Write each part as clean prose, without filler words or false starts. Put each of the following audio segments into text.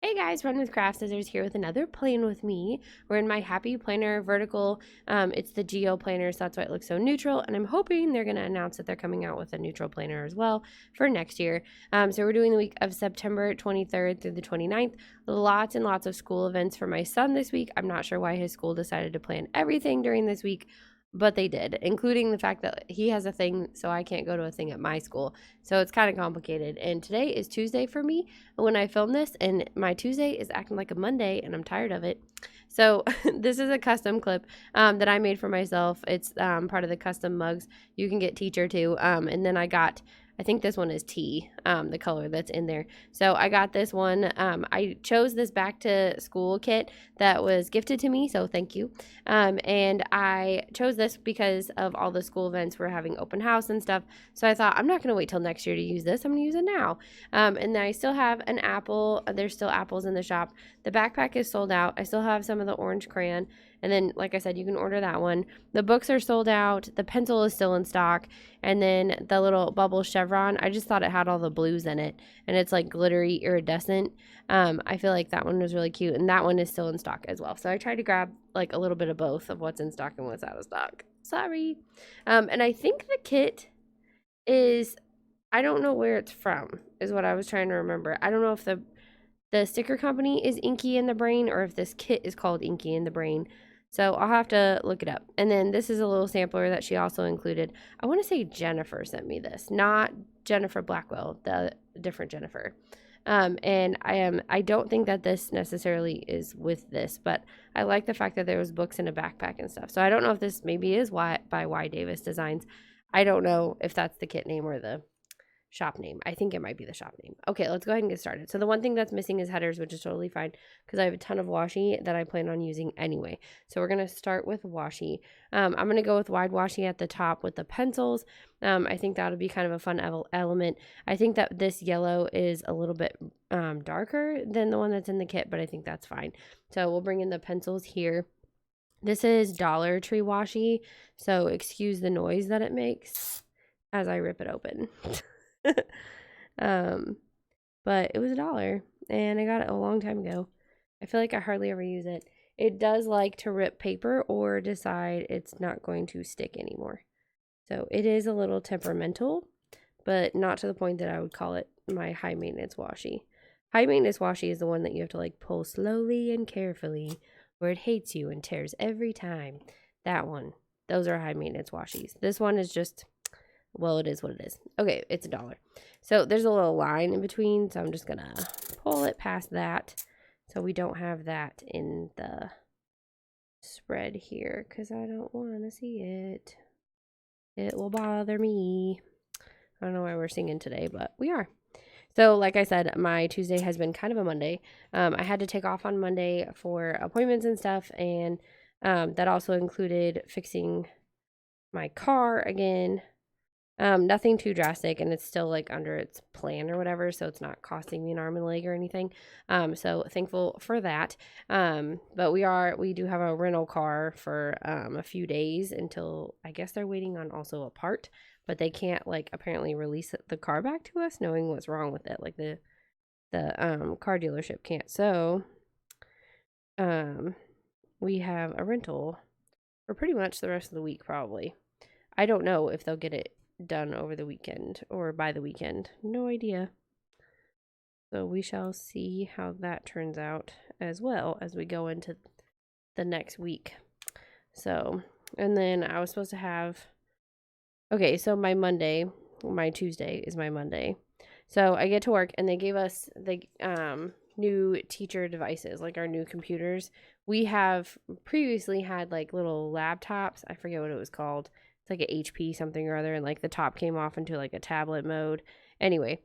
Hey guys, Run with Craft Scissors here with another plan with me. We're in my Happy Planner vertical. It's the Geo planner, so that's why it looks so neutral. And I'm hoping they're going to announce that they're coming out with a neutral planner as well for next year. So we're doing the week of September 23rd through the 29th. Lots and lots of school events for my son this week. I'm not sure why his school decided to plan everything during this week, but they did, including the fact that he has a thing, so I can't go to a thing at my school. So it's kind of complicated. And today is Tuesday for me when I film this, and my Tuesday is acting like a Monday, and I'm tired of it. So this is a custom clip that I made for myself. It's part of the custom mugs. You can get teacher too. And then I think this one is tea, the color that's in there. So I got this one. I chose this back to school kit that was gifted to me, so thank you. And I chose this because of all the school events. We're having open house and stuff. So I thought, I'm not going to wait till next year to use this. I'm going to use it now. And then I still have an apple. There's still apples in the shop. The backpack is sold out. I still have some of the orange crayon. And then, like I said, you can order that one. The books are sold out. The pencil is still in stock. And then the little bubble chevron, I just thought it had all the blues in it. And it's like glittery iridescent. I feel like that one was really cute. And that one is still in stock as well. So I tried to grab like a little bit of both of what's in stock and what's out of stock. Sorry. And I think the kit is, I don't know where it's from, is what I was trying to remember. I don't know if the sticker company is Inky in the Brain or if this kit is called Inky in the Brain. So I'll have to look it up. And then this is a little sampler that she also included. I want to say Jennifer sent me this, not Jennifer Blackwell, the different Jennifer. And I don't think that this necessarily is with this, but I like the fact that there was books in a backpack and stuff. So I don't know if this maybe is by Y Davis Designs. I don't know if that's the kit name or the shop name. I think it might be the shop name. Okay, let's go ahead and get started. So the one thing that's missing is headers, which is totally fine because I have a ton of washi that I plan on using anyway. So we're going to start with washi. I'm going to go with wide washi at the top with the pencils. I think that'll be kind of a fun element. I think that this yellow is a little bit darker than the one that's in the kit, but I think that's fine. So we'll bring in the pencils here. This is Dollar Tree washi, so excuse the noise that it makes as I rip it open. But it was $1 and I got it a long time ago. I feel like I hardly ever use it. It does like to rip paper or decide it's not going to stick anymore. So it is a little temperamental, but not to the point that I would call it my high maintenance washi. High maintenance washi is the one that you have to like pull slowly and carefully, where it hates you and tears every time. That one. Those are high maintenance washis. This one is just, well, it is what it is. Okay, it's $1. So there's a little line in between, so I'm just going to pull it past that so we don't have that in the spread here because I don't want to see it. It will bother me. I don't know why we're singing today, but we are. So like I said, my Tuesday has been kind of a Monday. I had to take off on Monday for appointments and stuff, and that also included fixing my car again. Nothing too drastic, and it's still like under its plan or whatever, so it's not costing me an arm and leg or anything. So thankful for that. But we do have a rental car for a few days until I guess they're waiting on also a part, but they can't like apparently release the car back to us knowing what's wrong with it. Like the car dealership can't. So we have a rental for pretty much the rest of the week probably. I don't know if they'll get it done over the weekend or by the weekend. No idea. So we shall see how that turns out as well as we go into the next week. So, and then I was supposed to have, okay, so my Tuesday is my Monday. So I get to work and they gave us the new teacher devices, like our new computers. We have previously had like little laptops. I forget what it was called. Like an HP something or other, and like the top came off into like a tablet mode. Anyway,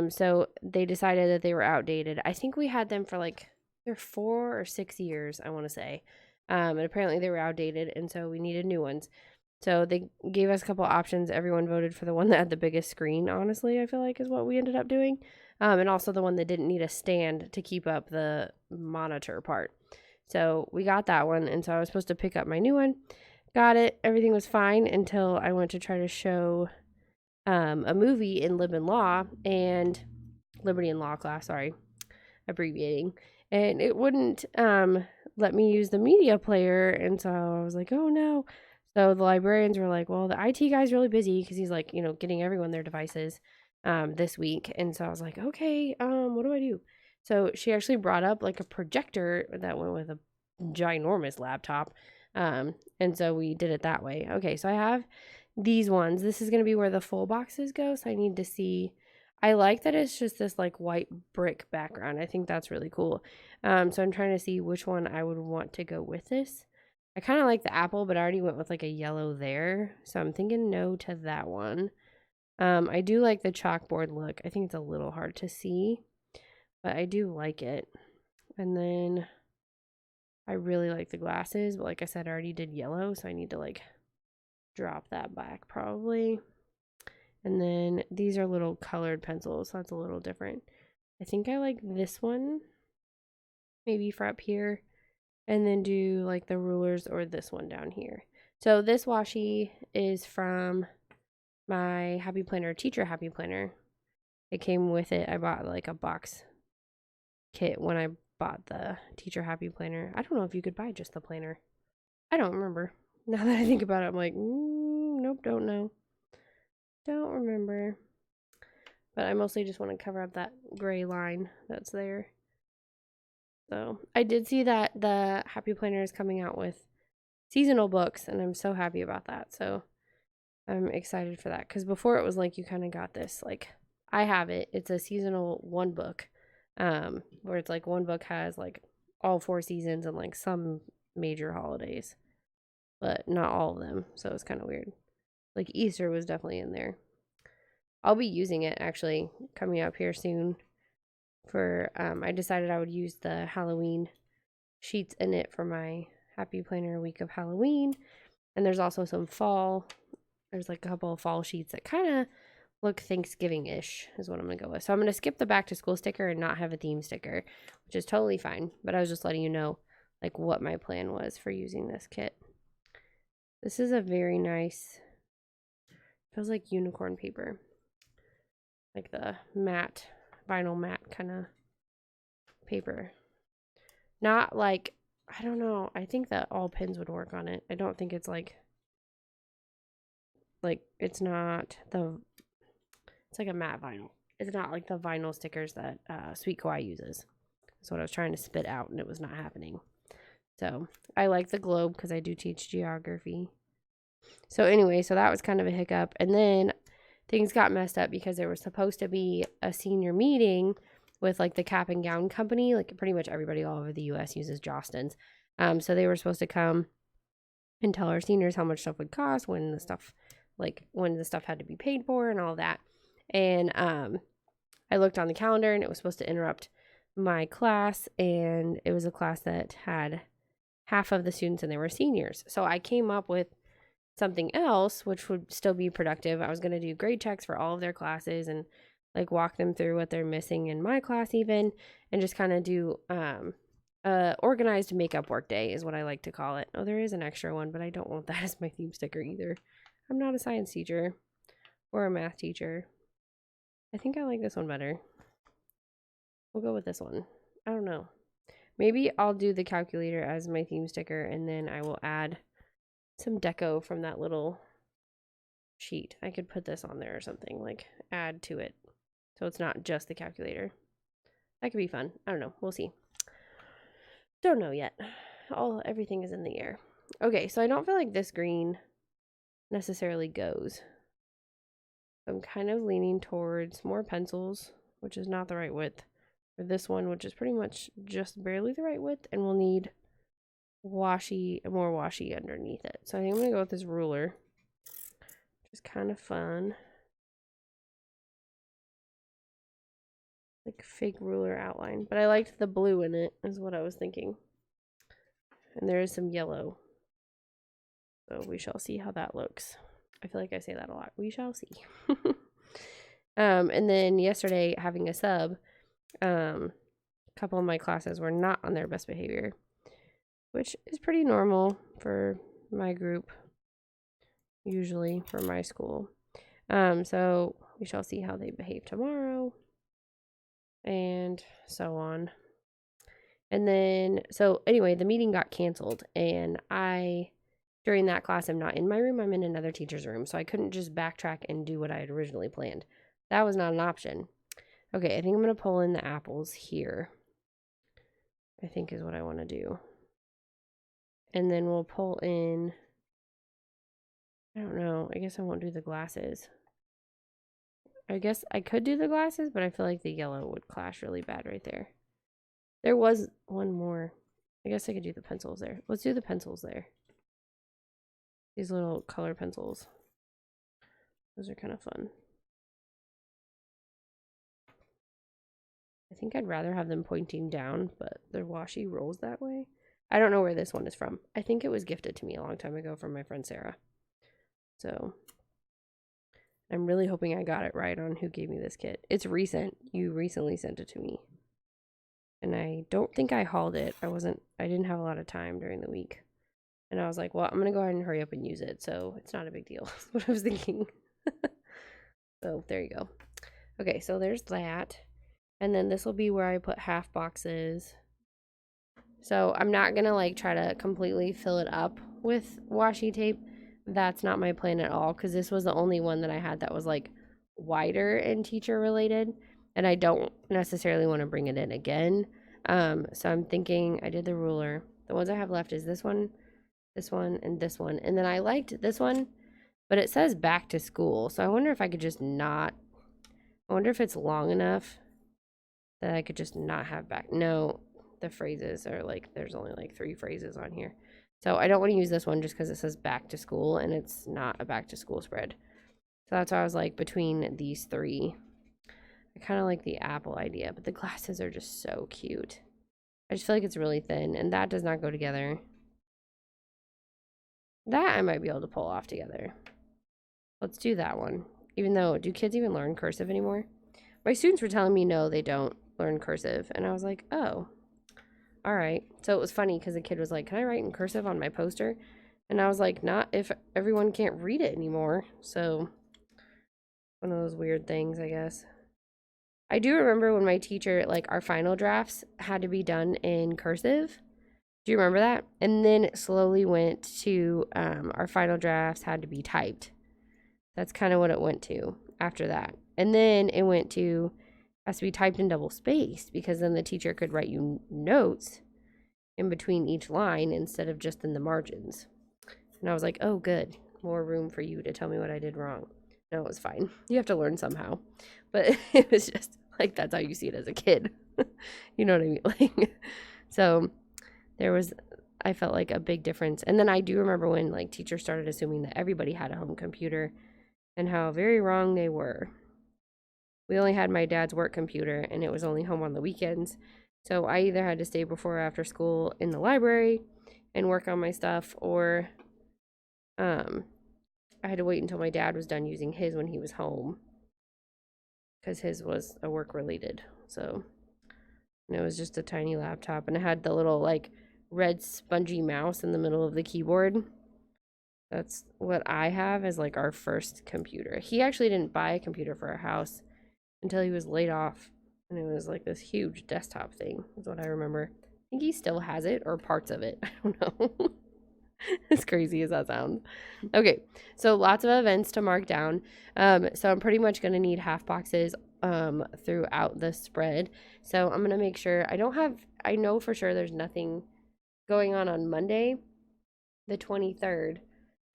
so they decided that they were outdated. I think we had them for like 4 or 6 years, I want to say. And apparently they were outdated, and so we needed new ones. So they gave us a couple options. Everyone voted for the one that had the biggest screen, honestly, I feel like is what we ended up doing. And also the one that didn't need a stand to keep up the monitor part. So we got that one, and so I was supposed to pick up my new one. Got it. Everything was fine until I went to try to show a movie in Lib and Law and Liberty and Law class, sorry. abbreviating, and it wouldn't let me use the media player. And so I was like, oh no. So the librarians were like, well, the IT guy's really busy because he's like, getting everyone their devices this week. And so I was like, okay, what do I do? So she actually brought up like a projector that went with a ginormous laptop. And so we did it that way. Okay, so I have these ones. This is going to be where the full boxes go. So I need to see. I like that it's just this like white brick background. I think that's really cool. So I'm trying to see which one I would want to go with this. I kind of like the apple, but I already went with like a yellow there. So I'm thinking no to that one. I do like the chalkboard look. I think it's a little hard to see, but I do like it. And then I really like the glasses, but like I said, I already did yellow, so I need to like drop that back probably. And then these are little colored pencils, so that's a little different. I think I like this one, maybe for up here, and then do like the rulers or this one down here. So this washi is from my Happy Planner, Teacher Happy Planner. It came with it. I bought like a box kit when I bought the Teacher Happy Planner. I don't know if you could buy just the planner. I don't remember. Now that I think about it, I'm like, nope, don't know. Don't remember. But I mostly just want to cover up that gray line that's there. So I did see that the Happy Planner is coming out with seasonal books, and I'm so happy about that. So I'm excited for that, because before it was like you kind of got this, like I have it. It's a seasonal one book, where it's like one book has like all 4 seasons and like some major holidays, but not all of them. So it's kind of weird. Like Easter was definitely in there. I'll be using it actually coming up here soon for, I decided I would use the Halloween sheets in it for my Happy Planner week of Halloween. And there's also some fall, there's like a couple of fall sheets that kind of look Thanksgiving-ish is what I'm going to go with. So I'm going to skip the back to school sticker and not have a theme sticker, which is totally fine. But I was just letting you know like what my plan was for using this kit. This is a very nice, feels like unicorn paper. Like the matte, vinyl matte kind of paper. Not like, I don't know. I think that all pens would work on it. I don't think it's like it's not the, it's like a matte vinyl. It's not like the vinyl stickers that Sweet Kawaii uses. That's what I was trying to spit out, and it was not happening. So I like the globe because I do teach geography. So anyway, so that was kind of a hiccup. And then things got messed up because there was supposed to be a senior meeting with like the cap and gown company. Like pretty much everybody all over the U.S. uses Jostens. So they were supposed to come and tell our seniors how much stuff would cost, when the stuff had to be paid for and all that. And I looked on the calendar, and it was supposed to interrupt my class, and it was a class that had half of the students and they were seniors. So I came up with something else which would still be productive. I was going to do grade checks for all of their classes and like walk them through what they're missing in my class even, and just kind of do organized makeup work day is what I like to call it. Oh, there is an extra one, but I don't want that as my theme sticker either. I'm not a science teacher or a math teacher. I think I like this one better. We'll go with this one. I don't know. Maybe I'll do the calculator as my theme sticker, and then I will add some deco from that little sheet. I could put this on there or something, like add to it, so it's not just the calculator. That could be fun. I don't know. We'll see. Don't know yet. Everything is in the air. Okay, so I don't feel like this green necessarily goes. I'm kind of leaning towards more pencils, which is not the right width, for this one, which is pretty much just barely the right width, and we'll need more washi underneath it. So I think I'm gonna go with this ruler, which is kind of fun, like fake ruler outline. But I liked the blue in it, is what I was thinking, and there is some yellow, so we shall see how that looks. I feel like I say that a lot. We shall see. And then yesterday, having a sub, a couple of my classes were not on their best behavior, which is pretty normal for my group, usually for my school. So we shall see how they behave tomorrow. and so on. And then, so anyway, the meeting got canceled, and during that class, I'm not in my room, I'm in another teacher's room, so I couldn't just backtrack and do what I had originally planned. That was not an option. Okay, I think I'm going to pull in the apples here, I think is what I want to do. And then we'll pull in, I don't know, I guess I won't do the glasses. I guess I could do the glasses, but I feel like the yellow would clash really bad right there. There was one more. I guess I could do the pencils there. Let's do the pencils there. These little color pencils. Those are kind of fun. I think I'd rather have them pointing down, but the washi rolls that way. I don't know where this one is from. I think it was gifted to me a long time ago from my friend Sarah. So I'm really hoping I got it right on who gave me this kit. It's recent. You recently sent it to me. And I don't think I hauled it. I didn't have a lot of time during the week. And I was like, well, I'm going to go ahead and hurry up and use it. So it's not a big deal. That's what I was thinking. So there you go. Okay, so there's that. And then this will be where I put half boxes. So I'm not going to like try to completely fill it up with washi tape. That's not my plan at all, because this was the only one that I had that was like wider and teacher related. And I don't necessarily want to bring it in again. So I'm thinking I did the ruler. The ones I have left is this one, and this one. And then I liked this one, but it says back to school. So I wonder if I could just not, I wonder if it's long enough that I could just not have back. No, the phrases are like, there's only like 3 phrases on here. So I don't want to use this one just because it says back to school and it's not a back to school spread. So that's why I was like between these 3. I kind of like the apple idea, but the glasses are just so cute. I just feel like it's really thin, and that does not go together. That I might be able to pull off together. Let's do that one. Even though, do kids even learn cursive anymore? My students were telling me no, they don't learn cursive. And I was like, oh, all right. So it was funny because the kid was like, can I write in cursive on my poster? And I was like, not if everyone can't read it anymore. So one of those weird things, I guess. I do remember when my teacher, like our final drafts had to be done in cursive. Do you remember that? And then it slowly went to our final drafts had to be typed. That's kind of what it went to after that. And then it went to has to be typed in double spaced, because then the teacher could write you notes in between each line instead of just in the margins. And I was like, oh, good. More room for you to tell me what I did wrong. No, it was fine. You have to learn somehow. But it was just like, that's how you see it as a kid. You know what I mean? Like, so there was, I felt like a big difference. And then I do remember when like teachers started assuming that everybody had a home computer, and how very wrong they were. We only had my dad's work computer, and it was only home on the weekends. So I either had to stay before or after school in the library and work on my stuff, or I had to wait until my dad was done using his when he was home, because his was a work related. So, and it was just a tiny laptop, and it had the little like red spongy mouse in the middle of the keyboard. That's what I have as like our first computer. He actually didn't buy a computer for our house until he was laid off, and it was like this huge desktop thing is what I remember. I think he still has it, or parts of it. I don't know. As crazy as that sounds. Okay, so lots of events to mark down. So I'm pretty much going to need half boxes throughout the spread. So I'm going to make sure I know for sure there's nothing going on Monday, the 23rd.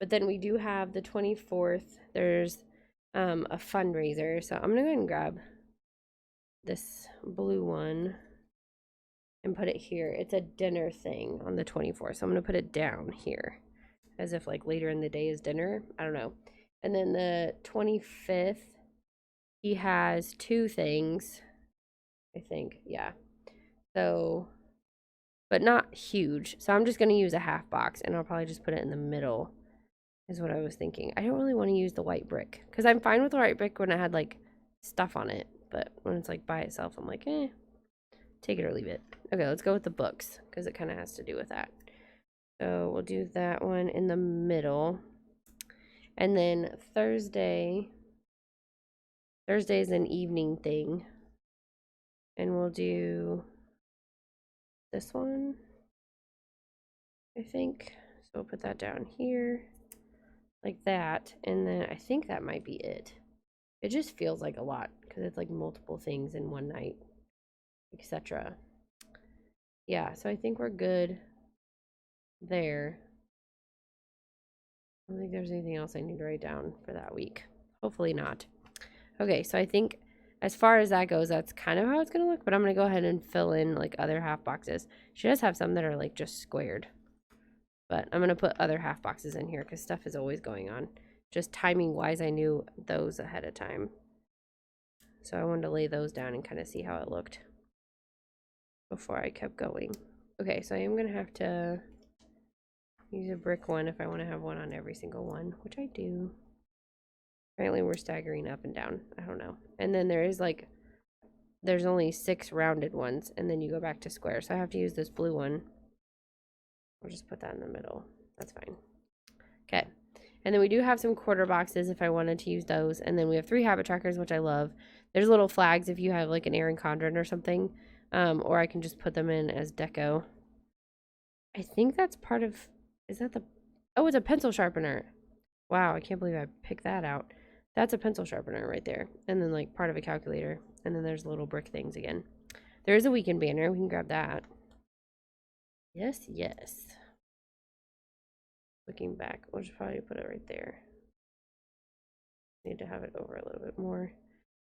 But then we do have the 24th. There's a fundraiser. So I'm going to go ahead and grab this blue one and put it here. It's a dinner thing on the 24th. So I'm going to put it down here as if like later in the day is dinner. I don't know. And then the 25th, he has 2 things, I think. Yeah. So, but not huge. So I'm just going to use a half box, and I'll probably just put it in the middle is what I was thinking. I don't really want to use the white brick, because I'm fine with the white brick when I had like stuff on it. But when it's like by itself, I'm like, take it or leave it. Okay, let's go with the books, because it kind of has to do with that. So we'll do that one in the middle. And then Thursday is an evening thing. And we'll do this one, I think. So we'll put that down here like that. And then I think that might be it. It just feels like a lot because it's like multiple things in one night, etc. Yeah, so I think we're good there. I don't think there's anything else I need to write down for that week. Hopefully not. Okay, so I think as far as that goes, that's kind of how it's going to look, but I'm going to go ahead and fill in like other half boxes. She does have some that are like just squared, but I'm going to put other half boxes in here because stuff is always going on. Just timing wise, I knew those ahead of time. So I wanted to lay those down and kind of see how it looked before I kept going. Okay, so I am going to have to use a brick one if I want to have one on every single one, which I do. Apparently we're staggering up and down. I don't know. And then there is like, there's only 6 rounded ones, and then you go back to square. So I have to use this blue one. I'll just put that in the middle. That's fine. Okay. And then we do have some quarter boxes if I wanted to use those. And then we have 3 habit trackers, which I love. There's little flags if you have like an Erin Condren or something. Or I can just put them in as deco. I think that's part of, is that the, oh, it's a pencil sharpener. Wow, I can't believe I picked that out. That's a pencil sharpener right there. And then like part of a calculator. And then there's little brick things again. There is a weekend banner. We can grab that. Yes, yes. Looking back, we'll just probably put it right there. Need to have it over a little bit more.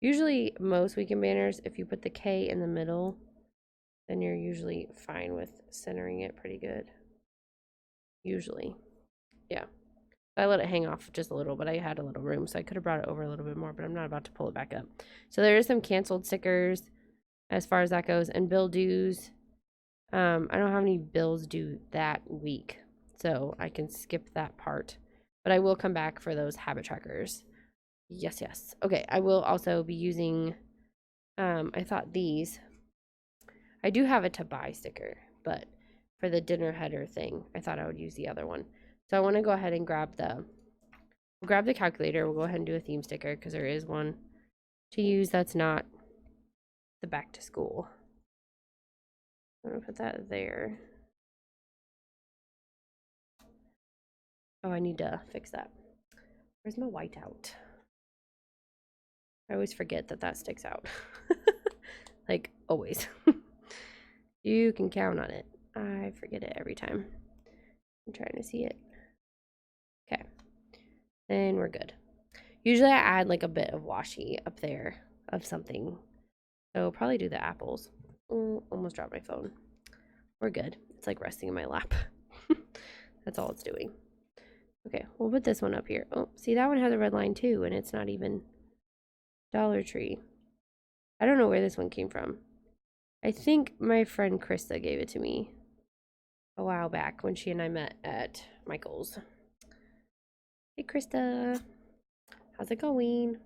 Usually most weekend banners, if you put the K in the middle, then you're usually fine with centering it pretty good. Usually. Yeah. I let it hang off just a little, but I had a little room, so I could have brought it over a little bit more, but I'm not about to pull it back up. So there is some canceled stickers as far as that goes, and bill dues. I don't have any bills due that week, so I can skip that part. But I will come back for those habit trackers. Yes, yes. Okay, I will also be using, I thought these. I do have a to buy sticker, but for the dinner header thing, I thought I would use the other one. So I want to go ahead and grab the calculator. We'll go ahead and do a theme sticker because there is one to use that's not the back to school. I'm going to put that there. Oh, I need to fix that. Where's my whiteout? I always forget that that sticks out. Like, always. You can count on it. I forget it every time. I'm trying to see it. Okay. Then we're good. Usually I add like a bit of washi up there of something. So probably do the apples. Oh, almost dropped my phone. We're good. It's like resting in my lap. That's all it's doing. Okay, we'll put this one up here. Oh, see, that one has a red line too, and it's not even Dollar Tree. I don't know where this one came from. I think my friend Krista gave it to me a while back when she and I met at Michael's. Hey, Krista. How's it going?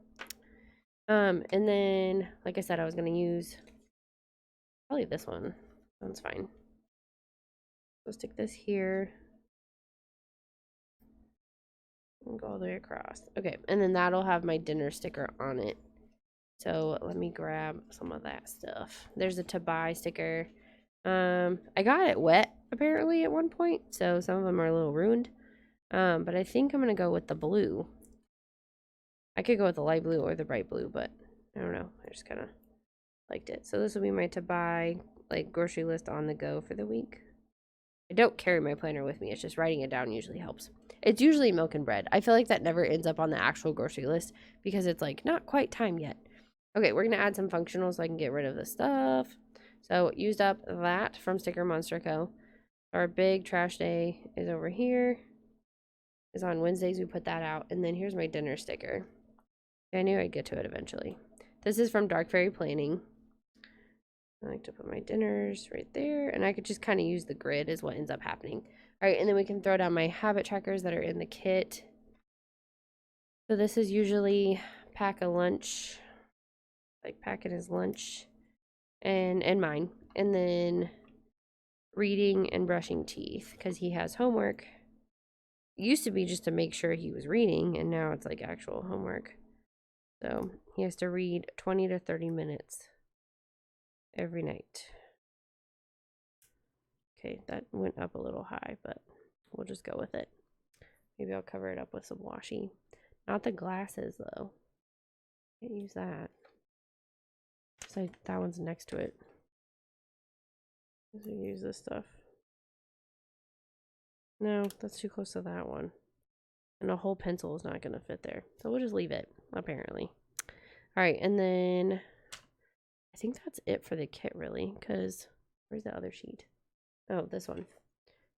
And then, like I said, I was going to use probably this one. That's fine. So stick this here. And go all the way across. Okay, and then that'll have my dinner sticker on it. So let me grab some of that stuff. There's a to buy sticker. I got it wet apparently at one point, so some of them are a little ruined. But I think I'm gonna go with the blue. I could go with the light blue or the bright blue, but I don't know. I just kind of liked it. So this will be my to buy like grocery list on the go for the week. I don't carry my planner with me. It's just writing it down usually helps. It's usually milk and bread. I feel like that never ends up on the actual grocery list because it's like not quite time yet. Okay, we're going to add some functional so I can get rid of this stuff. So used up that from Sticker Monster Co. Our big trash day is over here. Is on Wednesdays. We put that out. And then here's my dinner sticker. I knew I'd get to it eventually. This is from Dark Fairy Planning. I like to put my dinners right there. And I could just kind of use the grid is what ends up happening. All right, and then we can throw down my habit trackers that are in the kit. So this is usually pack a lunch. Like packing his lunch and mine, and then reading and brushing teeth because he has homework. It used to be just to make sure he was reading, and now it's like actual homework. So he has to read 20 to 30 minutes every night. Okay, that went up a little high, but we'll just go with it. Maybe I'll cover it up with some washi. Not the glasses, though. Can't use that. So that one's next to it. So use this stuff. No, that's too close to that one. And a whole pencil is not going to fit there. So we'll just leave it, apparently. All right, and then I think that's it for the kit, really, because where's the other sheet? Oh, this one.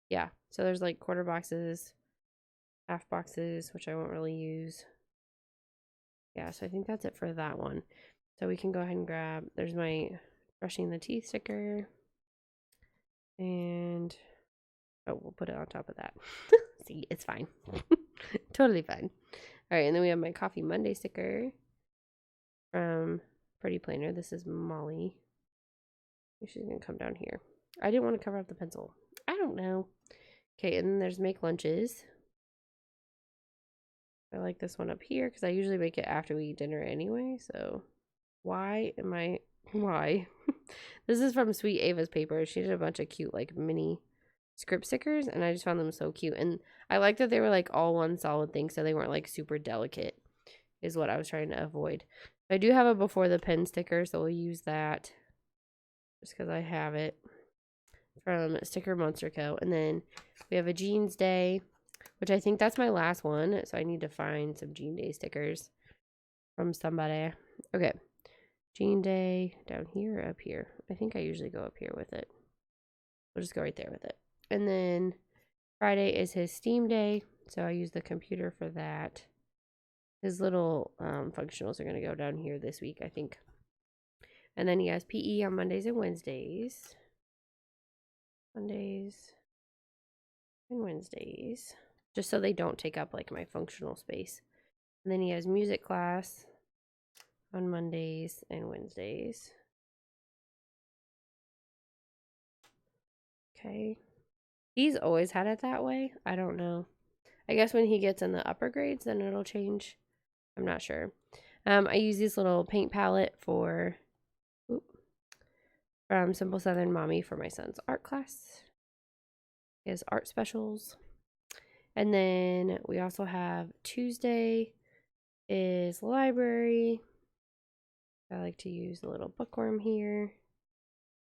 Yeah, so there's like quarter boxes, half boxes, which I won't really use. Yeah, so I think that's it for that one. So we can go ahead and grab, there's my brushing the teeth sticker. And, oh, we'll put it on top of that. See, it's fine. Totally fine. All right, and then we have my Coffee Monday sticker from Pretty Planner. This is Molly. She's going to come down here. I didn't want to cover up the pencil. I don't know. Okay, and then there's Make Lunches. I like this one up here because I usually make it after we eat dinner anyway. So why? This is from Sweet Ava's paper. She did a bunch of cute like mini script stickers and I just found them so cute. And I like that they were like all one solid thing so they weren't like super delicate is what I was trying to avoid. I do have a before the pen sticker, so we'll use that just because I have it from Sticker Monster Co. And then we have a Jeans Day, which I think that's my last one. So I need to find some Jean Day stickers from somebody. Okay. Jean Day down here or up here? I think I usually go up here with it. We'll just go right there with it. And then Friday is his Steam Day. So I use the computer for that. His little functionals are going to go down here this week, I think. And then he has PE on Mondays and Wednesdays. Mondays and Wednesdays. Just so they don't take up like my functional space. And then he has music class on Mondays and Wednesdays. Okay. He's always had it that way. I don't know. I guess when he gets in the upper grades, then it'll change. I'm not sure. I use this little paint palette from Simple Southern Mommy for my son's art class. His art specials. And then we also have Tuesday is library. I like to use the little bookworm here.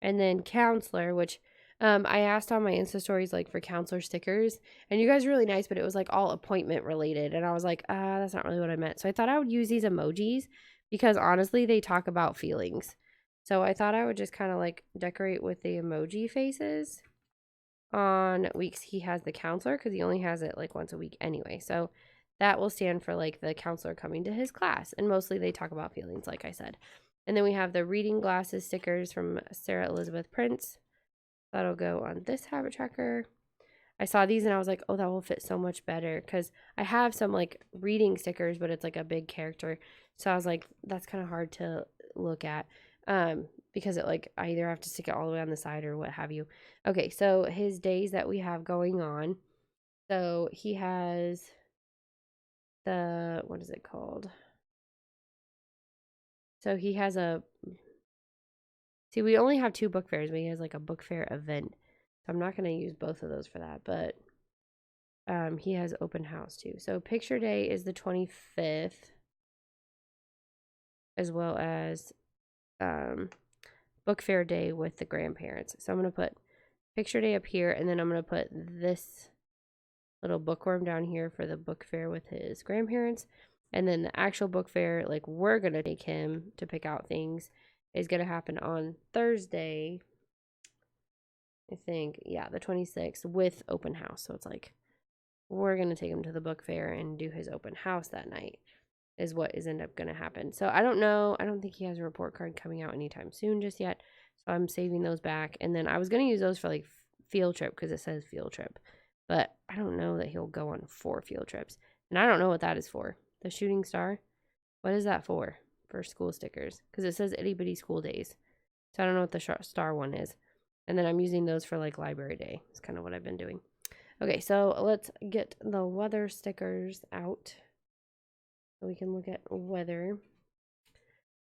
And then counselor, which I asked on my Insta stories like for counselor stickers. And you guys are really nice, but it was like all appointment related. And I was like, that's not really what I meant. So I thought I would use these emojis because honestly, they talk about feelings. So I thought I would just kind of like decorate with the emoji faces on weeks he has the counselor because he only has it like once a week anyway. So that will stand for like the counselor coming to his class. And mostly they talk about feelings, like I said. And then we have the reading glasses stickers from Sarah Elizabeth Prince. That'll go on this habit tracker. I saw these and I was like, oh, that will fit so much better because I have some like reading stickers, but it's like a big character. So I was like, that's kind of hard to look at because it like I either have to stick it all the way on the side or what have you. Okay, so his days that we have going on. So he has the, what is it called? So he has see, we only have 2 book fairs, but he has like a book fair event. So I'm not going to use both of those for that, but he has open house too. So picture day is the 25th, as well as book fair day with the grandparents. So I'm going to put picture day up here, and then I'm going to put this little bookworm down here for the book fair with his grandparents. And then the actual book fair, like we're going to take him to pick out things, is going to happen on Thursday, I think. Yeah, the 26th with open house. So it's like we're going to take him to the book fair and do his open house that night is what is end up going to happen. So I don't know. I don't think he has a report card coming out anytime soon just yet. So I'm saving those back. And then I was going to use those for like field trip because it says field trip. But I don't know that he'll go on 4 field trips. And I don't know what that is for. The shooting star? What is that for school stickers? Because it says itty bitty school days. So I don't know what the star one is. And then I'm using those for like library day. It's kind of what I've been doing. Okay, so let's get the weather stickers out so we can look at weather.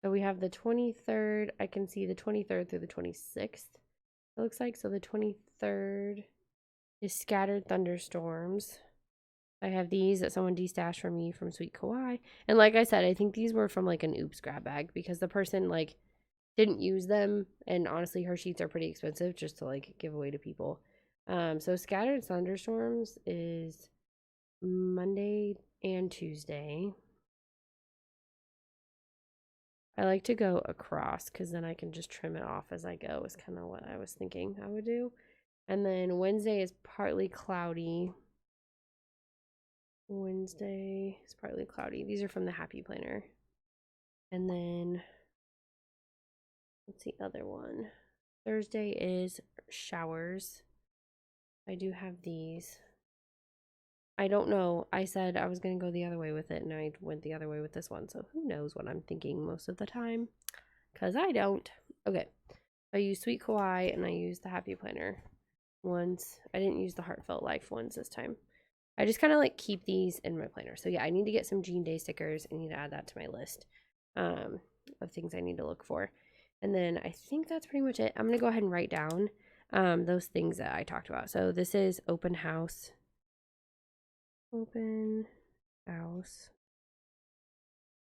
So we have the 23rd. I can see the 23rd through the 26th. It looks like. So the 23rd is scattered thunderstorms. I have these that someone destashed for me from Sweet Kawaii. And like I said, I think these were from like an oops grab bag because the person like didn't use them. And honestly, her sheets are pretty expensive just to like give away to people. So scattered thunderstorms is Monday and Tuesday. I like to go across because then I can just trim it off as I go is kind of what I was thinking I would do. And then Wednesday is partly cloudy. Wednesday is partly cloudy. These are from the Happy Planner. And then, what's the other one? Thursday is showers. I do have these. I don't know. I said I was going to go the other way with it, and I went the other way with this one. So who knows what I'm thinking most of the time? Because I don't. Okay. I use Sweet Kawaii, and I use the Happy Planner ones. I didn't use the Heartfelt Life ones this time. I just kind of like keep these in my planner. So yeah, I need to get some Jean Day stickers. I need to add that to my list of things I need to look for. And then I think that's pretty much it. I'm going to go ahead and write down those things that I talked about. So this is open house. Open house.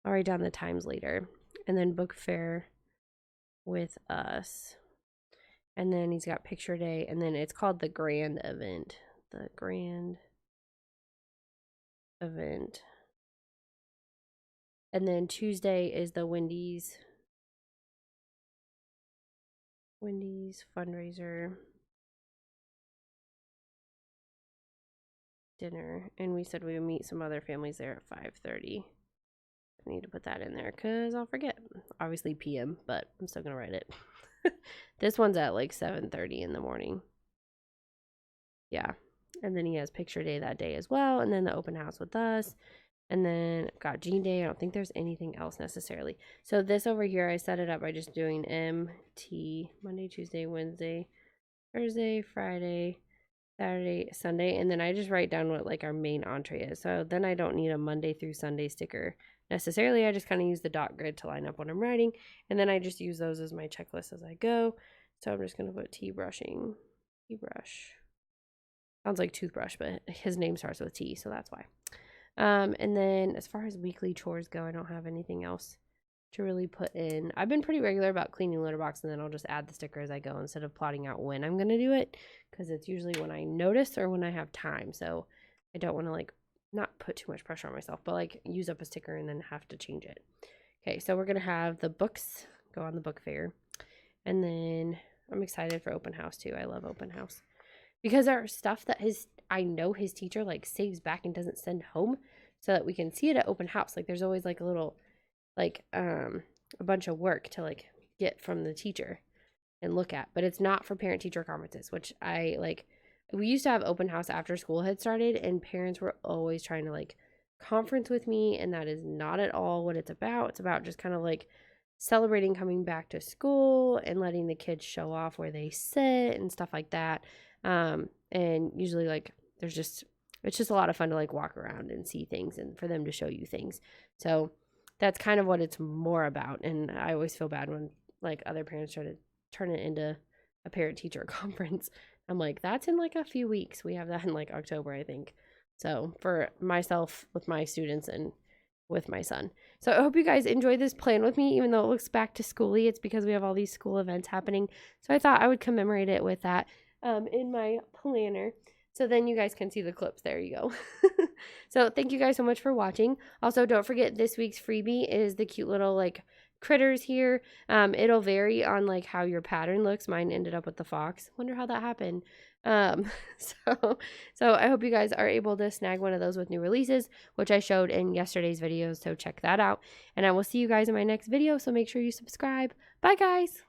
I'll write down the times later. And then book fair with us. And then he's got picture day. And then it's called the grand event. The grand event. And then Tuesday is the Wendy's fundraiser dinner. And we said we would meet some other families there at 5:30. I need to put that in there because I'll forget. Obviously PM, but I'm still gonna write it. This one's at like 7:30 in the morning. Yeah. And then he has picture day that day as well. And then the open house with us. And then got Jean Day. I don't think there's anything else necessarily. So this over here, I set it up by just doing MT Monday, Tuesday, Wednesday, Thursday, Friday, Saturday, Sunday. And then I just write down what like our main entree is. So then I don't need a Monday through Sunday sticker necessarily. I just kind of use the dot grid to line up what I'm writing. And then I just use those as my checklist as I go. So I'm just going to put tea brushing. Tea brush. Sounds like toothbrush, but his name starts with T, so that's why. And then as far as weekly chores go, I don't have anything else to really put in. I've been pretty regular about cleaning litter box, and then I'll just add the sticker as I go instead of plotting out when I'm going to do it, because it's usually when I notice or when I have time. So I don't want to like not put too much pressure on myself, but like use up a sticker and then have to change it. Okay, so we're going to have the books go on the book fair. And then I'm excited for open house too. I love open house. Because there are stuff that I know his teacher like saves back and doesn't send home so that we can see it at open house. Like there's always like a little, like a bunch of work to like get from the teacher and look at. But it's not for parent teacher conferences, which I like. We used to have open house after school had started and parents were always trying to like conference with me. And that is not at all what it's about. It's about just kind of like celebrating coming back to school and letting the kids show off where they sit and stuff like that. And usually like it's just a lot of fun to like walk around and see things and for them to show you things. So that's kind of what it's more about. And I always feel bad when like other parents try to turn it into a parent teacher conference. I'm like, that's in like a few weeks. We have that in like October, I think. So for myself with my students and with my son. So I hope you guys enjoyed this plan with me, even though it looks back to schooly. It's because we have all these school events happening. So I thought I would commemorate it with that in my planner. So then you guys can see the clips. There you go. So thank you guys so much for watching. Also, don't forget this week's freebie is the cute little like critters here. It'll vary on like how your pattern looks. Mine ended up with the fox. Wonder how that happened. So I hope you guys are able to snag one of those with new releases, which I showed in yesterday's videos. So check that out. And I will see you guys in my next video. So make sure you subscribe. Bye guys.